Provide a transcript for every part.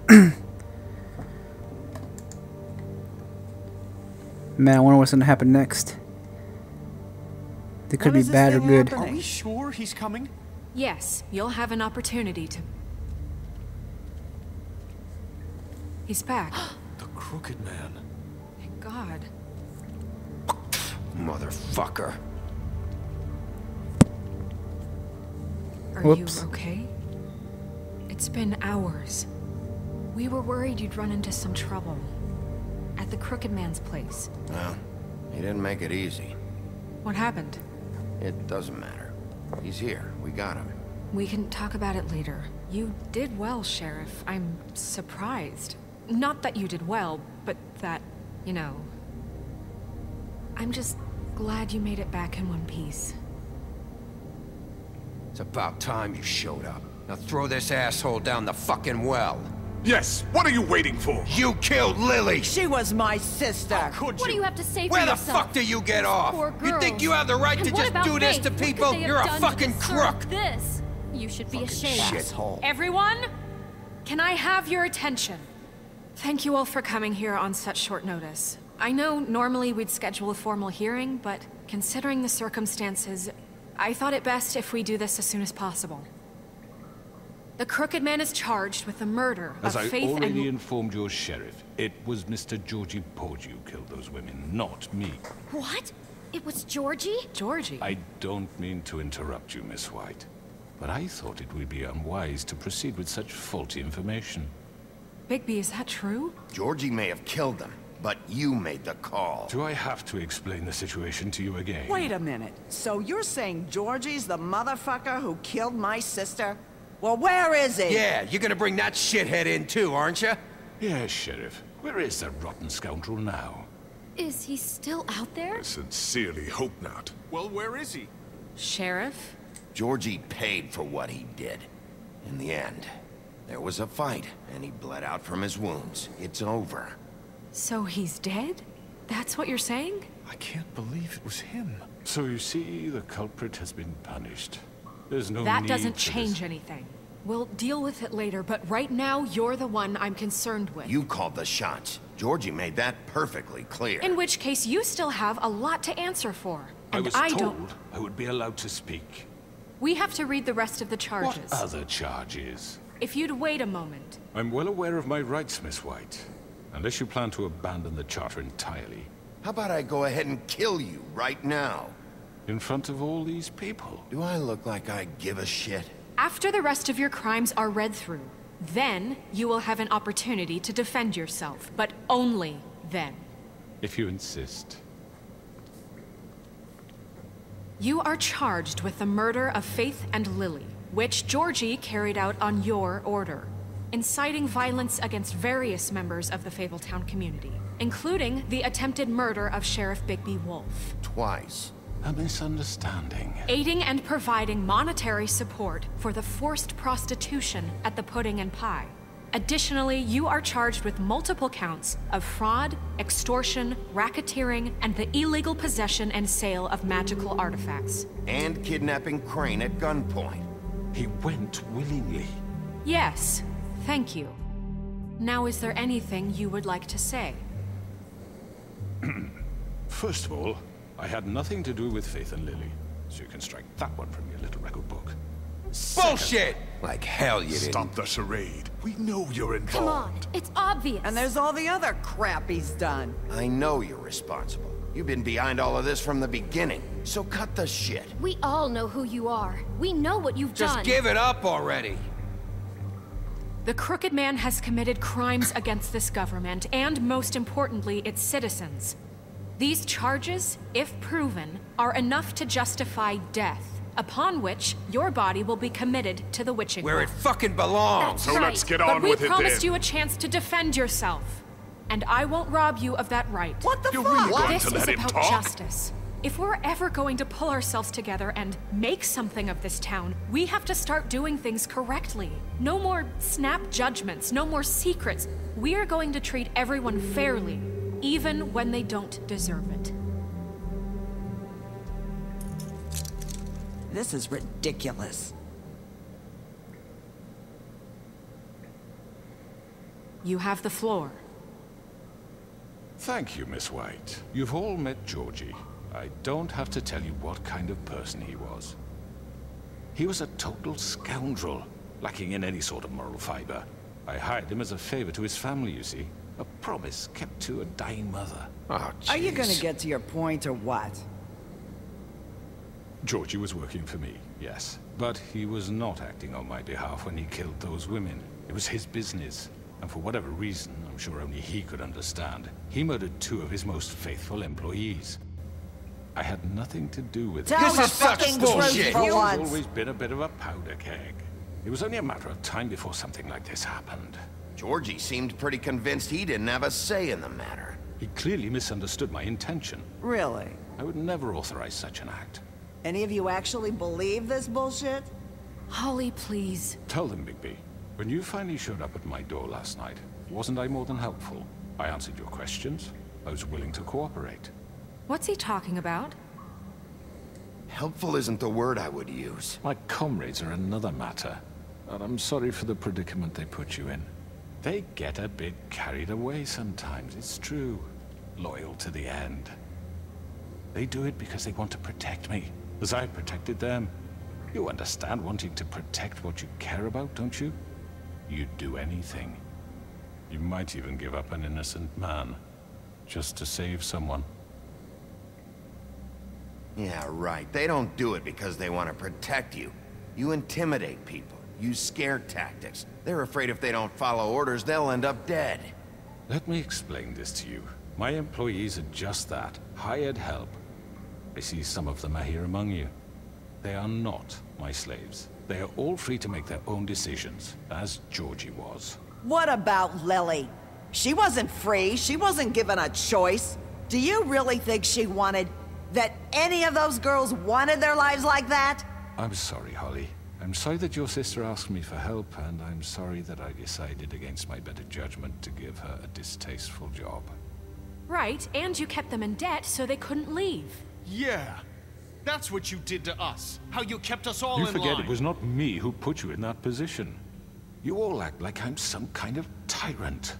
Man, I wonder what's gonna happen next. It could be bad or good. Are we sure he's coming? Yes, you'll have an opportunity to... He's back. The Crooked Man. Thank God. Motherfucker. Are Whoops. you okay? It's been hours. We were worried you'd run into some trouble. At the Crooked Man's place. Well, he didn't make it easy. What happened? It doesn't matter. He's here. We got him. We can talk about it later. You did well, Sheriff. I'm surprised. Not that you did well, but that, you know... I'm just glad you made it back in one piece. It's about time you showed up. Now throw this asshole down the fucking well. Yes, what are you waiting for? You killed Lily! She was my sister. How could What do you? you have to say for Where the yourself? fuck do you get off? Poor You think girls. you have the right And to what just about do this Faith? to What could people? they have You're a done to fucking deserve crook! This. You should be ashamed. Shithole. Everyone, can I have your attention? Thank you all for coming here on such short notice. I know normally we'd schedule a formal hearing, but considering the circumstances, I thought it best if we do this as soon as possible. The Crooked Man is charged with the murder As of I Faith already and... informed your sheriff, it was Mr. Georgie Porgy who killed those women, not me. What? It was Georgie? Georgie? I don't mean to interrupt you, Miss White, but I thought it would be unwise to proceed with such faulty information. Bigby, is that true? Georgie may have killed them, but you made the call. Do I have to explain the situation to you again? Wait a minute. So you're saying Georgie's the motherfucker who killed my sister? Well, where is he? Yeah, you're gonna bring that shithead in too, aren't you? Yes, Sheriff. Where is that rotten scoundrel now? Is he still out there? I sincerely hope not. Well, where is he? Sheriff? Georgie paid for what he did. In the end, there was a fight, and he bled out from his wounds. It's over. So he's dead? That's what you're saying? I can't believe it was him. So you see, the culprit has been punished. There's no That need doesn't for change this. anything. We'll deal with it later, but right now, you're the one I'm concerned with. You called the shots. Georgie made that perfectly clear. In which case, you still have a lot to answer for. I And was I told don't... I would be allowed to speak. We have to read the rest of the charges. What other charges? If you'd wait a moment. I'm well aware of my rights, Miss White. Unless you plan to abandon the charter entirely. How about I go ahead and kill you right now? In front of all these people. Do I look like I give a shit? After the rest of your crimes are read through, then you will have an opportunity to defend yourself, but only then. If you insist. You are charged with the murder of Faith and Lily, which Georgie carried out on your order, inciting violence against various members of the Fabletown community, including the attempted murder of Sheriff Bigby Wolf. Twice. A misunderstanding. Aiding and providing monetary support for the forced prostitution at the Pudding and Pie. Additionally, you are charged with multiple counts of fraud, extortion, racketeering, and the illegal possession and sale of magical artifacts. And kidnapping Crane at gunpoint. He went willingly. Yes, thank you. Now, is there anything you would like to say? First of all, I had nothing to do with Faith and Lily, so you can strike that one from your little record book. Bullshit! Like hell you didn't. Stop the charade. We know you're involved. Come on, it's obvious. And there's all the other crap he's done. I know you're responsible. You've been behind all of this from the beginning, so cut the shit. We all know who you are. We know what you've Just done. give it up already. The Crooked Man has committed crimes against this government, and most importantly, its citizens. These charges, if proven, are enough to justify death, upon which your body will be committed to the witching Where it well. fucking belongs. So Right. let's get But on we with it promised then. you a chance to defend yourself, and I won't rob you of that right. What the You're fuck? really going This to is let him about talk? justice. If we're ever going to pull ourselves together and make something of this town, we have to start doing things correctly. No more snap judgments, no more secrets. We are going to treat everyone fairly, even when they don't deserve it. This is ridiculous. You have the floor. Thank you, Miss White. You've all met Georgie. I don't have to tell you what kind of person he was. He was a total scoundrel, lacking in any sort of moral fiber. I hired him as a favor to his family, you see. A promise kept to a dying mother. Oh, Are you jeez. gonna get to your point or what? Georgie was working for me, yes. But he was not acting on my behalf when he killed those women. It was his business. And for whatever reason, I'm sure only he could understand, he murdered 2 of his most faithful employees. I had nothing to do with it. Tell the is such fucking truth bullshit. for He's once. always been a bit of a powder keg. It was only a matter of time before something like this happened. Georgie seemed pretty convinced he didn't have a say in the matter. He clearly misunderstood my intention. Really? I would never authorize such an act. Any of you actually believe this bullshit? Holly, please. Tell them, Bigby. When you finally showed up at my door last night, wasn't I more than helpful? I answered your questions. I was willing to cooperate. What's he talking about? Helpful isn't the word I would use. My comrades are another matter. And I'm sorry for the predicament they put you in. They get a bit carried away sometimes, it's true. Loyal to the end. They do it because they want to protect me, as I protected them. You understand wanting to protect what you care about, don't you? You'd do anything. You might even give up an innocent man, just to save someone. Yeah, right. They don't do it because they want to protect you. You intimidate people, use scare tactics. They're afraid if they don't follow orders, they'll end up dead. Let me explain this to you. My employees are just that, hired help. I see some of them are here among you. They are not my slaves. They are all free to make their own decisions, as Georgie was. What about Lily? She wasn't free. She wasn't given a choice. Do you really think she wanted... that any of those girls wanted their lives like that? I'm sorry, Holly. I'm sorry that your sister asked me for help, and I'm sorry that I decided against my better judgment to give her a distasteful job. Right, and you kept them in debt so they couldn't leave. Yeah. That's what you did to us. How you kept us all You in forget line. it was not me who put you in that position. You all act like I'm some kind of tyrant.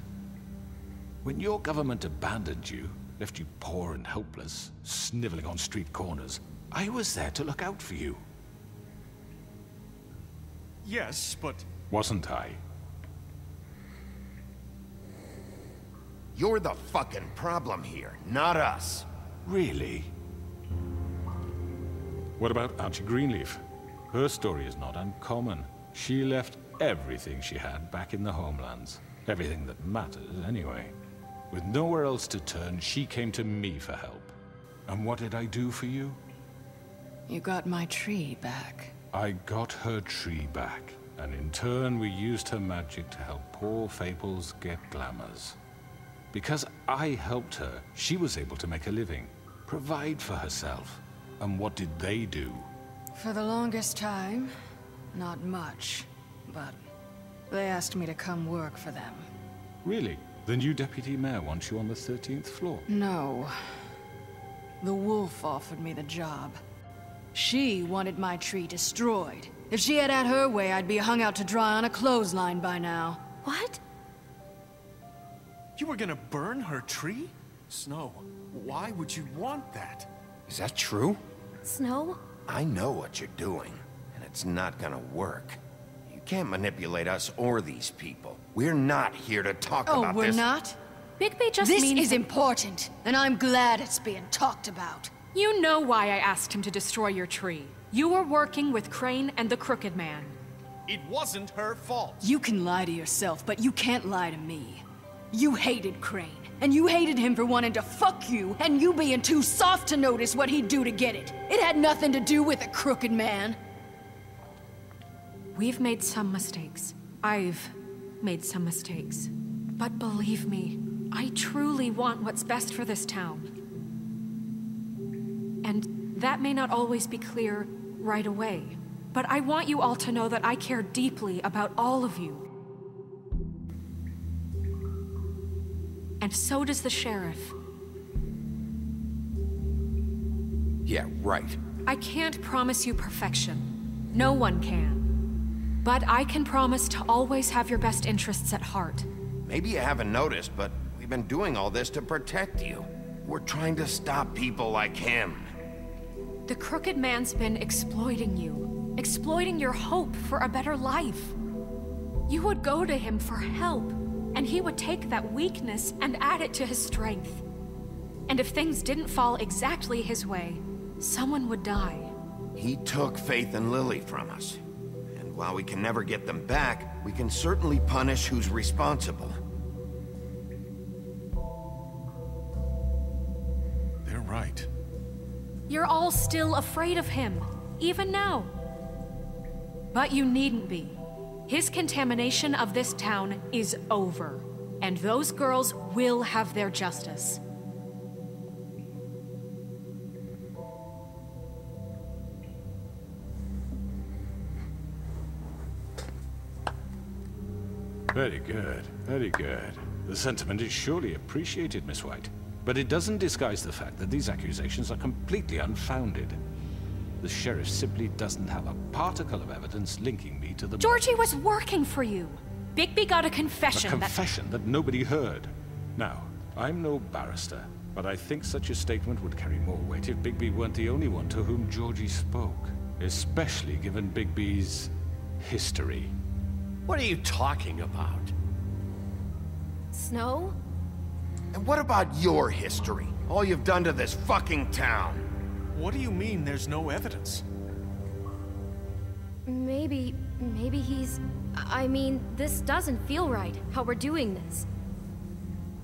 When your government abandoned you, left you poor and helpless, sniveling on street corners, I was there to look out for you. Yes, but... Wasn't I? You're the fucking problem here, not us. Really? What about Auntie Greenleaf? Her story is not uncommon. She left everything she had back in the homelands. Everything that matters, anyway. With nowhere else to turn, she came to me for help. And what did I do for you? You got my tree back. I got her tree back, and in turn we used her magic to help poor Fables get glamours. Because I helped her, she was able to make a living, provide for herself. And what did they do? For the longest time, not much. But they asked me to come work for them. Really? The new deputy mayor wants you on the 13th floor? No. The wolf offered me the job. She wanted my tree destroyed. If she had her way, I'd be hung out to dry on a clothesline by now. What? You were gonna burn her tree? Snow, why would you want that? Is that true? Snow? I know what you're doing, and it's not gonna work. You can't manipulate us or these people. We're not here to talk Oh, about we're this. not? Bigby just This means... is important, and I'm glad it's being talked about. You know why I asked him to destroy your tree. You were working with Crane and the Crooked Man. It wasn't her fault. You can lie to yourself, but you can't lie to me. You hated Crane, and you hated him for wanting to fuck you, and you being too soft to notice what he'd do to get it. It had nothing to do with the Crooked Man. We've made some mistakes. I've made some mistakes. But believe me, I truly want what's best for this town. And that may not always be clear right away. But I want you all to know that I care deeply about all of you. And so does the sheriff. Yeah, right. I can't promise you perfection. No one can. But I can promise to always have your best interests at heart. Maybe you haven't noticed, but we've been doing all this to protect you. We're trying to stop people like him. The Crooked Man's been exploiting you. Exploiting your hope for a better life. You would go to him for help, and he would take that weakness and add it to his strength. And if things didn't fall exactly his way, someone would die. He took Faith and Lily from us. And while we can never get them back, we can certainly punish who's responsible. They're right. You're all still afraid of him, even now. But you needn't be. His contamination of this town is over, and those girls will have their justice. Very good, very good. The sentiment is surely appreciated, Miss White. But it doesn't disguise the fact that these accusations are completely unfounded. The sheriff simply doesn't have a particle of evidence linking me to the... Georgie was working for you. Bigby got a confession. A confession that nobody heard. Now, I'm no barrister, but I think such a statement would carry more weight if Bigby weren't the only one to whom Georgie spoke. Especially given Bigby's history. What are you talking about? Snow? And what about your history? All you've done to this fucking town? What do you mean there's no evidence? Maybe he's... I mean, this doesn't feel right, how we're doing this.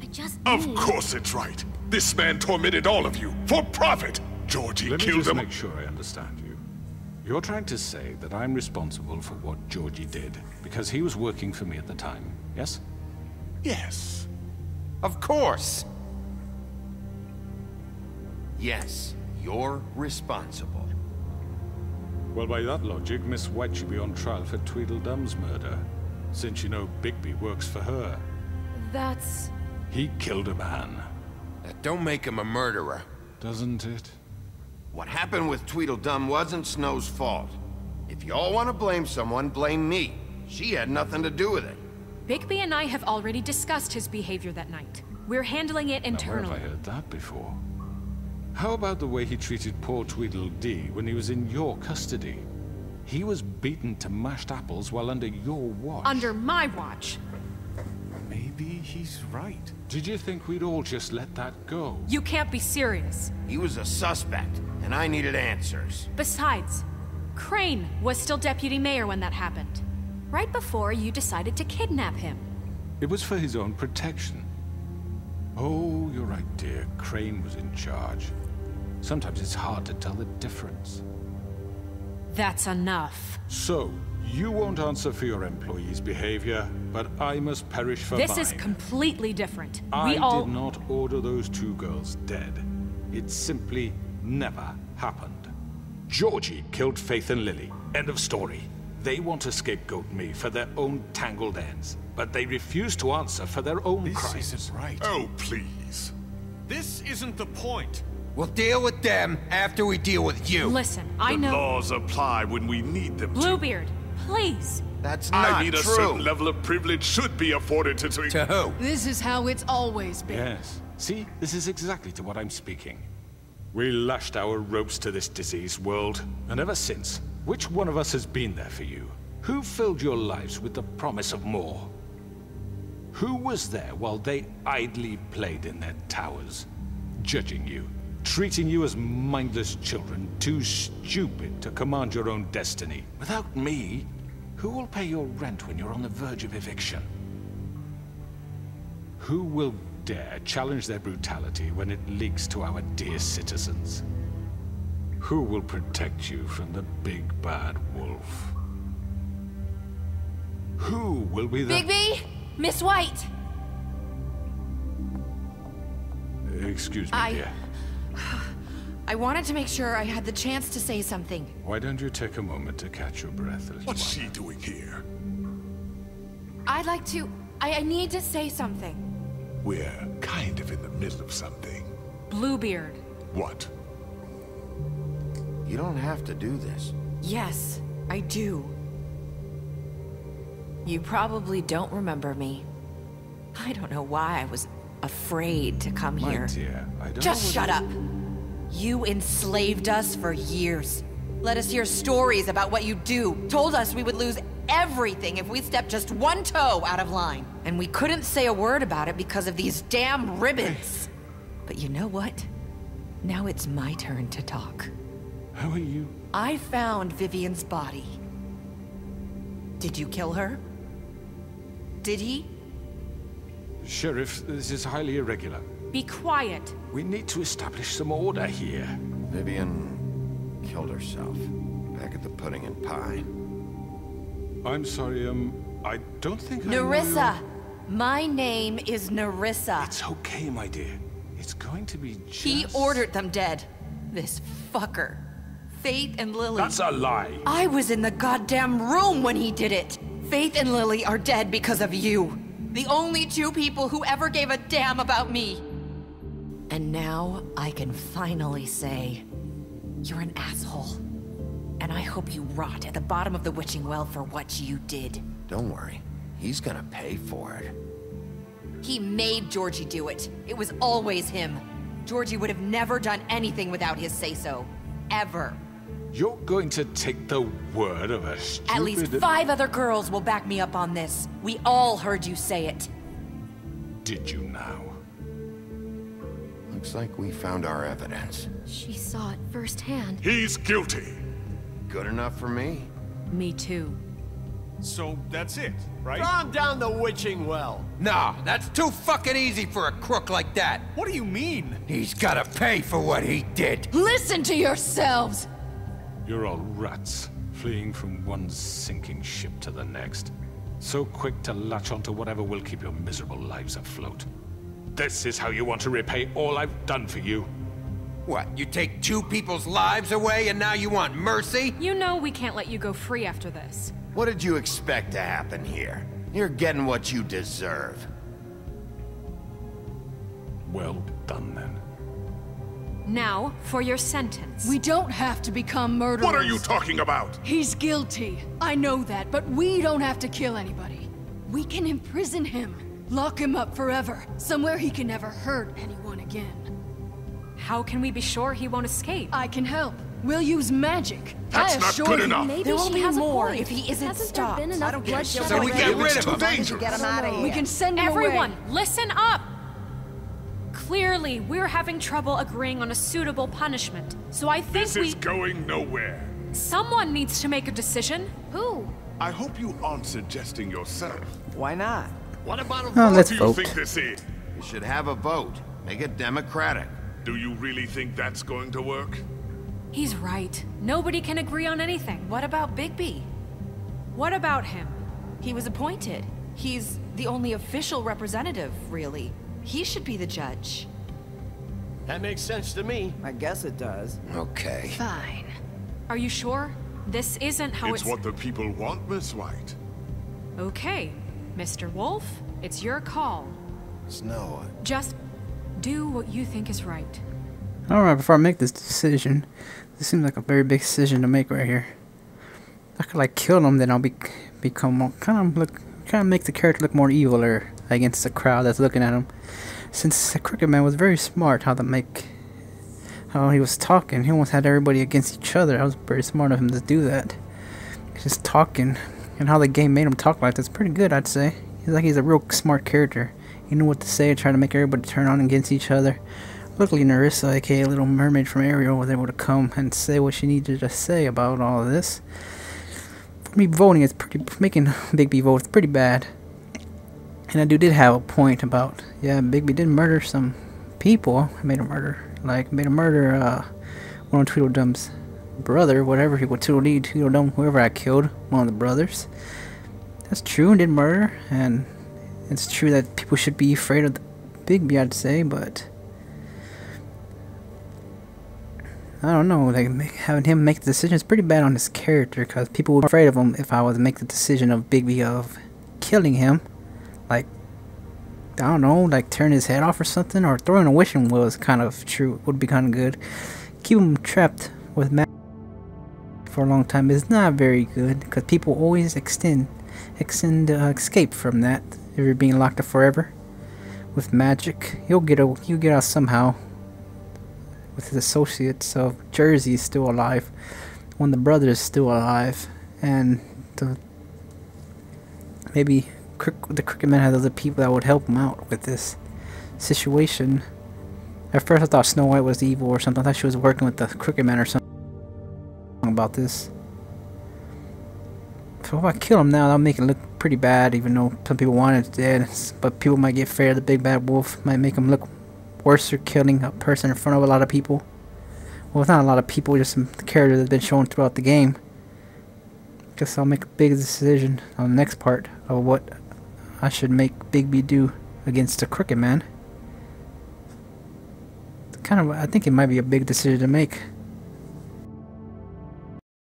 I just Of need... course it's right. This man tormented all of you, for profit. Georgie Let me killed just him. make sure I understand you. You're trying to say that I'm responsible for what Georgie did, because he was working for me at the time, yes? Yes. Of course! Yes, you're responsible. Well, by that logic, Miss White should be on trial for Tweedledum's murder, since you know Bigby works for her. That's... He killed a man. That don't make him a murderer. Doesn't it? What happened with Tweedledum wasn't Snow's fault. If y'all want to blame someone, blame me. She had nothing to do with it. Bigby and I have already discussed his behavior that night. We're handling it Now, where internally. have I heard that before? How about the way he treated poor Tweedledee when he was in your custody? He was beaten to mashed apples while under your watch. Under my watch. Maybe he's right. Did you think we'd all just let that go? You can't be serious. He was a suspect, and I needed answers. Besides, Crane was still deputy mayor when that happened. Right before you decided to kidnap him. It was for his own protection. Oh, you're right, dear. Crane was in charge. Sometimes it's hard to tell the difference. That's enough. So, you won't answer for your employees' behavior, but I must perish for mine. This is completely different. I We all... did not order those two girls dead. It simply never happened. Georgie killed Faith and Lily. End of story. They want to scapegoat me for their own tangled ends, but they refuse to answer for their own This crimes. isn't right. Oh, please. This isn't the point. We'll deal with them after we deal with you. Listen, I The know... laws apply when we need them to. Bluebeard, please. That's not I mean, true. a certain level of privilege should be afforded to... To who? This is how it's always been. Yes. See, this is exactly to what I'm speaking. We lashed our ropes to this diseased world, and ever since, which one of us has been there for you? Who filled your lives with the promise of more? Who was there while they idly played in their towers, judging you, treating you as mindless children, too stupid to command your own destiny? Without me, who will pay your rent when you're on the verge of eviction? Who will dare challenge their brutality when it leaks to our dear citizens? Who will protect you from the big bad wolf? Who will be the... Bigby! Miss White! Excuse me, dear. I wanted to make sure I had the chance to say something. Why don't you take a moment to catch your breath, little What's one? she doing here? I'd like to... I need to say something. We're kind of in the middle of something. Bluebeard. What? You don't have to do this. Yes, I do. You probably don't remember me, I don't know why I was afraid to come My here. dear, I don't Just know shut up! You enslaved us for years. Let us hear stories about what you do. Told us we would lose everything if we stepped just one toe out of line. And we couldn't say a word about it because of these damn ribbons. But you know what? Now it's my turn to talk. How are you? I found Vivian's body. Did you kill her? Did he? Sheriff, this is highly irregular. Be quiet. We need to establish some order here. Vivian killed herself back at the Pudding and Pie. I'm sorry, I don't think I know Nerissa! you. My name is Nerissa. It's okay, my dear. It's going to be just... He ordered them dead. This fucker. Faith and Lily. That's a lie. I was in the goddamn room when he did it. Faith and Lily are dead because of you. The only two people who ever gave a damn about me. And now I can finally say, you're an asshole. And I hope you rot at the bottom of the witching well for what you did. Don't worry. He's gonna pay for it. He made Georgie do it. It was always him. Georgie would have never done anything without his say-so. Ever. You're going to take the word of a stupid... At least 5 other girls will back me up on this. We all heard you say it. Did you now? Looks like we found our evidence. She saw it firsthand. He's guilty. Good enough for me? Me too. So that's it, right? Throw him down the witching well. No, that's too fucking easy for a crook like that. What do you mean? He's gotta pay for what he did. Listen to yourselves! You're all rats, fleeing from one sinking ship to the next. So quick to latch onto whatever will keep your miserable lives afloat. This is how you want to repay all I've done for you? What, you take 2 people's lives away and now you want mercy? You know we can't let you go free after this. What did you expect to happen here? You're getting what you deserve. Well done, then. Now, for your sentence. We don't have to become murderers. What are you talking about? He's guilty. I know that, but we don't have to kill anybody. We can imprison him. Lock him up forever. Somewhere he can never hurt anyone again. How can we be sure he won't escape? I can help. We'll use magic. That's I not assure good you. enough. Maybe There will she be has more a point. if he isn't Hasn't stopped. there been enough bloodshed So we already? get rid of It's too him. dangerous. Get him out of here. We can send him Everyone, away. listen up! Clearly, we're having trouble agreeing on a suitable punishment. So I think This is going nowhere. someone needs to make a decision. Who? I hope you aren't suggesting yourself. Why not? What about a Oh, vote? let's What do you vote. think this is? You should have a vote. Make it democratic. Do you really think that's going to work? He's right. Nobody can agree on anything. What about Bigby? What about him? He was appointed. He's the only official representative, really. He should be the judge. That makes sense to me. I guess it does. Okay. Fine. Are you sure? This isn't how It's what the people want, Miss White. Okay, Mr. Wolf, it's your call. Snow, Just do what you think is right. Alright, before I make this decision, this seems like a very big decision to make right here. I could like kill him, then I'll become kind of make the character look more evil or against the crowd that's looking at him. Since the Crooked Man was very smart how he was talking, he almost had everybody against each other. That was very smart of him to do that. Just talking, and how the game made him talk like that's pretty good, I'd say. He's a real smart character. He knew what to say, trying to make everybody turn on against each other. Luckily, Nerissa, aka Little Mermaid from Ariel, was able to come and say what she needed to say about all of this. For me, voting is making Bigby vote is pretty bad. And that dude did have a point about, yeah, Bigby did murder some people. Made him murder one of Tweedledum's brother, whatever he would Tweedledum, whoever I killed, one of the brothers. That's true, did murder, and it's true that people should be afraid of the Bigby, I'd say, but I don't know, like having him make the decision is pretty bad on his character, because people would be afraid of him if I was to make the decision of Bigby of killing him. Like, I don't know, like turn his head off or something, or throwing a wishing well is kind of true, would be kind of good. Keep him trapped with magic for a long time is not very good, because people always escape from that if you're being locked up forever. with magic. He'll get out somehow. With his associates, so Jersey is still alive. One of the brothers is still alive, and maybe the Crooked Man has other people that would help him out with this situation. At first I thought Snow White was evil or something. I thought she was working with the Crooked Man or something about this. So if I kill him now, that'll make it look pretty bad, even though some people want it dead. But people might get fair. The big bad wolf might make him look worse for killing a person in front of a lot of people. Well, it's not a lot of people, just some characters that's been shown throughout the game. Guess I'll make a big decision on the next part of what I should make Bigby do against the Crooked Man. I think it might be a big decision to make.